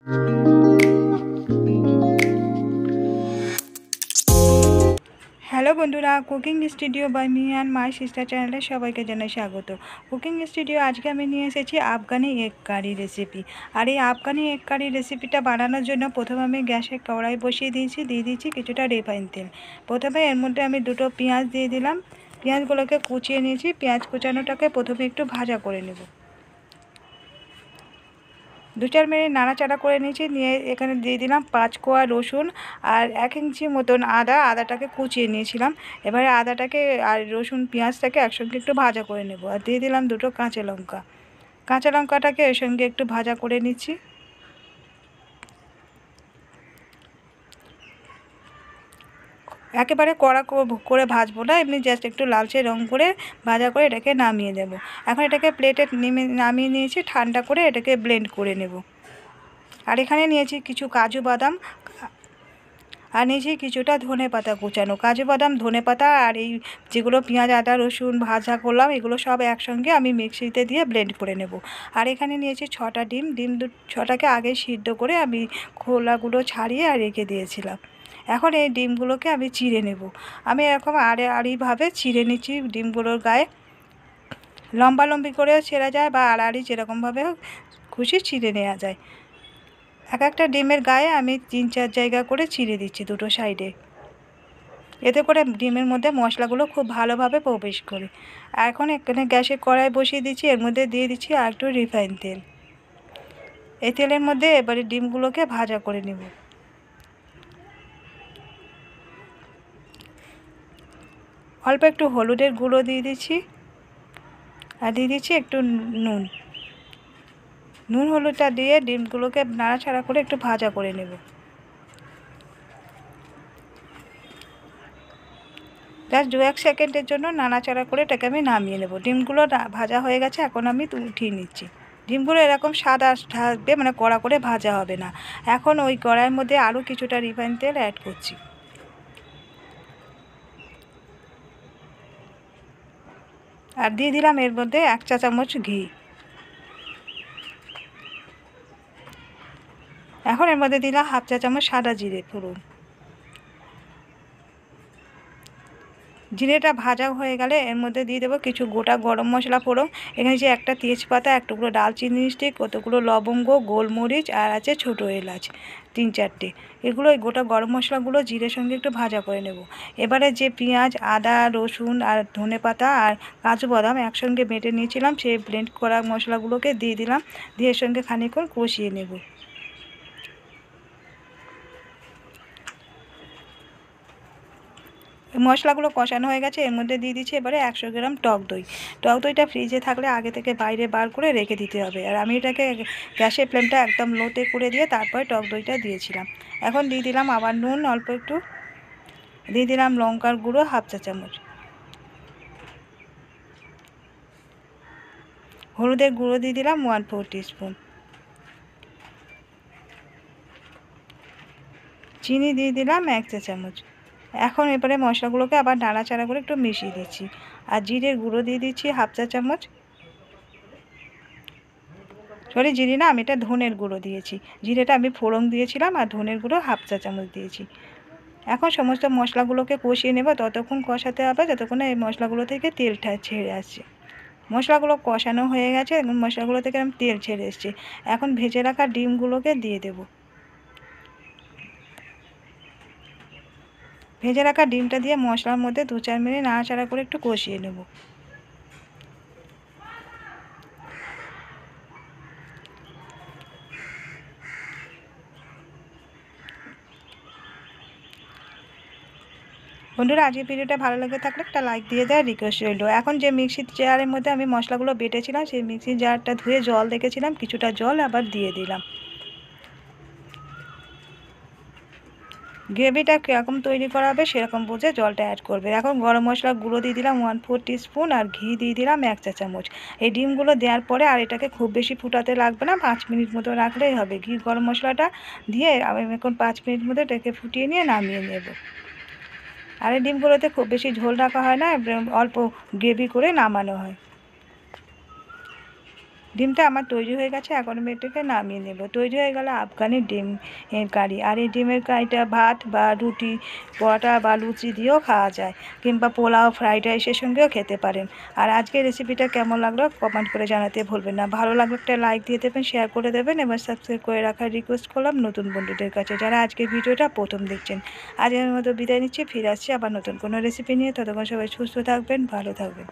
Hello বন্ধুরা, cooking studio by me and my sister চ্যানেলে সবাইকে জানাই স্বাগত। কুকিং স্টুডিও আজকে আমি নিয়ে এসেছি আফগানি এগ কারি রেসিপি। আর এই আফগানি এগ কারি রেসিপিটা বানানোর জন্য প্রথমে আমি গ্যাসে কড়াই বসিয়ে দিয়ে দিচ্ছি কিছুটা রিফাইন তেল। প্রথমে এর মধ্যে আমি দুটো পেঁয়াজ দিয়ে দিলাম। পেঁয়াজগুলোকে কুচিয়ে নিয়েছি। পেঁয়াজ কুচানোটাকে প্রথমে একটু ভাজা করে নেব। 2-4 মিনিট নাড়াচাড়া করে নিয়েছি। নিয়ে এখানে দিয়ে দিলাম 5 কোয়া রসুন আর 1 ইঞ্চি মতন আদাটাকে কুচিয়ে নিয়েছিলাম। এবারে আদাটাকে আর রসুন পেঁয়াজটাকে একসঙ্গে একটু ভাজা করে নেব। আর দিয়ে দিলাম দুটো কাঁচা লঙ্কাটাকে এর সঙ্গে একটু ভাজা করে নিচ্ছি। একেবারে কড়া করে ভাজবো না, এমনি জাস্ট একটু লালচে রং করে ভাজা করে এটাকে নামিয়ে দেব। এখন এটাকে প্লেটে নামিয়ে নিয়েছি। ঠান্ডা করে এটাকে ব্লেন্ড করে নেব। আর এখানে নিয়েছি কিছু কাজু বাদাম আর নিয়েছি কিছুটা ধনেপাতা কুচানো। কাজু বাদাম, ধনেপাতা আর এই যেগুলো পেঁয়াজ আদা রসুন ভাজা করলাম, এগুলো সব একসঙ্গে আমি মিক্সিতে দিয়ে ব্লেন্ড করে নেব। আর এখানে নিয়েছি 6টা ডিম। 6টাকে আগে সিদ্ধ করে আমি খোলাগুলো ছাড়িয়ে আর রেখে দিয়েছিলাম। এখন এই ডিমগুলোকে আমি চিড়ে নেব। আমি এরকম আড়াআড়িভাবে চিড়ে নিচ্ছি। ডিমগুলোর গায়ে লম্বালম্বি করেও ছেঁড়া যায় বা আড়াআড়ি যেরকমভাবে খুশি চিড়ে নেওয়া যায়। এক একটা ডিমের গায়ে আমি 3-4 জায়গা করে চিড়ে দিচ্ছি দুটো সাইডে। এতে করে ডিমের মধ্যে মশলাগুলো খুব ভালোভাবে প্রবেশ করে। এখন এখানে গ্যাসে কড়াই বসিয়ে দিচ্ছি। এর মধ্যে দিয়ে দিচ্ছি আর একটু রিফাইন তেল। এই তেলের মধ্যে এবারে ডিমগুলোকে ভাজা করে নেব। অল্প একটু হলুদের গুঁড়ো দিয়ে দিচ্ছি আর দিয়ে দিচ্ছি একটু নুন হলুদটা দিয়ে ডিমগুলোকে নাড়াচাড়া করে একটু ভাজা করে নেব। জাস্ট 2-1 সেকেন্ডের জন্য নাড়াচাড়া করে এটাকে আমি নামিয়ে নেব। ডিমগুলো ভাজা হয়ে গেছে, এখন আমি উঠিয়ে নিচ্ছি। ডিমগুলো এরকম সাদা থাকবে, মানে কড়া করে ভাজা হবে না। এখন ওই কড়াইয়ের মধ্যে আরও কিছুটা রিফাইন তেল অ্যাড করছি। আর দিয়ে দিলাম এর মধ্যে 1 চা চামচ ঘি। এখন এর মধ্যে দিলাম 1/2 চা চামচ সাদা জিরে ফোড়ন। জিরেটা ভাজা হয়ে গেলে এর মধ্যে দিয়ে দেবো কিছু গোটা গরম মশলা ফোড়ন। এখানে যে একটা তেজপাতা, এক টুকরো দারচিনি স্টিক, কতগুলো লবঙ্গ, গোলমরিচ আর আছে ছোটো এলাচ 3-4টে। এগুলো এই গোটা গরম মশলাগুলো জিরের সঙ্গে একটু ভাজা করে নেব। এবারে যে পেঁয়াজ আদা রসুন আর ধনেপাতা আর কাজু বাদাম একসঙ্গে বেটে নিয়েছিলাম, সেই ব্লেন্ড করা মশলাগুলোকে দিয়ে দিলাম। দিয়ে এর সঙ্গে খানিকক্ষণ কষিয়ে নেব। মশলাগুলো কষানো হয়ে গেছে। এর মধ্যে দিয়ে দিচ্ছি এবারে 100 গ্রাম টক দই। টক দইটা ফ্রিজে থাকলে আগে থেকে বাইরে বার করে রেখে দিতে হবে। আর আমি এটাকে গ্যাসের ফ্লেমটা একদম লোতে করে দিয়ে তারপরে টক দইটা দিয়েছিলাম। এখন দিয়ে দিলাম আবার নুন অল্প একটু, দিয়ে দিলাম লঙ্কার গুঁড়ো 1/2 চা চামচ, হলুদের গুঁড়ো দিয়ে দিলাম 1/4 টিস্পুন, চিনি দিয়ে দিলাম 1 চা চামচ। এখন এবারে মশলাগুলোকে আবার নাড়াচাড়া করে একটু মিশিয়ে দিচ্ছি। আর জিরের গুঁড়ো দিয়ে দিচ্ছি 1/2 চা চামচ। জিরে না, আমি এটা ধনের গুঁড়ো দিয়েছি। জিরেটা আমি ফোড়ন দিয়েছিলাম আর ধনের গুঁড়ো 1/2 চা চামচ দিয়েছি। এখন সমস্ত মশলাগুলোকে কষিয়ে নেব। ততক্ষণ কষাতে হবে যতক্ষণ এই মশলাগুলো থেকে তেলটা ছেড়ে আসছে। মশলাগুলো কষানো হয়ে গেছে, মশলাগুলো থেকে তেল ছেড়ে এসছে। এখন ভেজে রাখা ডিমগুলোকে দিয়ে দেব। ভেজে রাখা ডিমটা দিয়ে মশলার মধ্যে 2-4 মিনিট নাড়াচাড়া করে একটু কষিয়ে নেব। বন্ধুরা, আজকের ভিডিওটা ভালো লেগে থাকলে একটা লাইক দিয়ে দেওয়ার রিকোয়েস্ট রইল। এখন যে মিক্সির জারের মধ্যে আমি মশলাগুলো বেটেছিলাম, সেই মিক্সির জারটা ধুয়ে জল রেখেছিলাম, কিছুটা জল আবার দিয়ে দিলাম। গ্রেভিটা কীরকম তৈরি করা হবে সেরকম বুঝে জলটা অ্যাড করবে। এখন গরম মশলা গুঁড়ো দিয়ে দিলাম 1/4 টিস্পুন আর ঘি দিয়ে দিলাম 1 চা চামচ। এই ডিমগুলো দেওয়ার পরে আর এটাকে খুব বেশি ফুটাতে লাগবে না, 5 মিনিট মতো রাখলেই হবে। ঘি গরম মশলাটা দিয়ে আমি এখন 5 মিনিট মতো এটাকে ফুটিয়ে নিয়ে নামিয়ে নেব। আর এই ডিমগুলোতে খুব বেশি ঝোল রাখা হয় না, অল্প গ্রেভি করে নামানো হয়। ডিমটা আমার তৈরি হয়ে গেছে, এখন আমি এটাকে নামিয়ে নেব। তৈরি হয়ে গেল আফগানি ডিম এর কারি। আর এই ডিমের কারিটা ভাত বা রুটি, পরোটা বা লুচি দিয়েও খাওয়া যায়, কিংবা পোলাও, ফ্রাইড রাইসের সঙ্গেও খেতে পারেন। আর আজকের রেসিপিটা কেমন লাগলো কমেন্ট করে জানাতে ভুলবেন না। ভালো লাগলে একটা লাইক দিয়ে দেবেন, শেয়ার করে দেবেন এবং সাবস্ক্রাইব করে রাখার রিকোয়েস্ট করলাম নতুন বন্ধুদের কাছে, যারা আজকের ভিডিওটা প্রথম দেখছেন। আজকের মতো বিদায় নিচ্ছি, ফিরে আসছি আবার নতুন কোনো রেসিপি নিয়ে। ততক্ষণ সবাই সুস্থ থাকবেন, ভালো থাকবেন।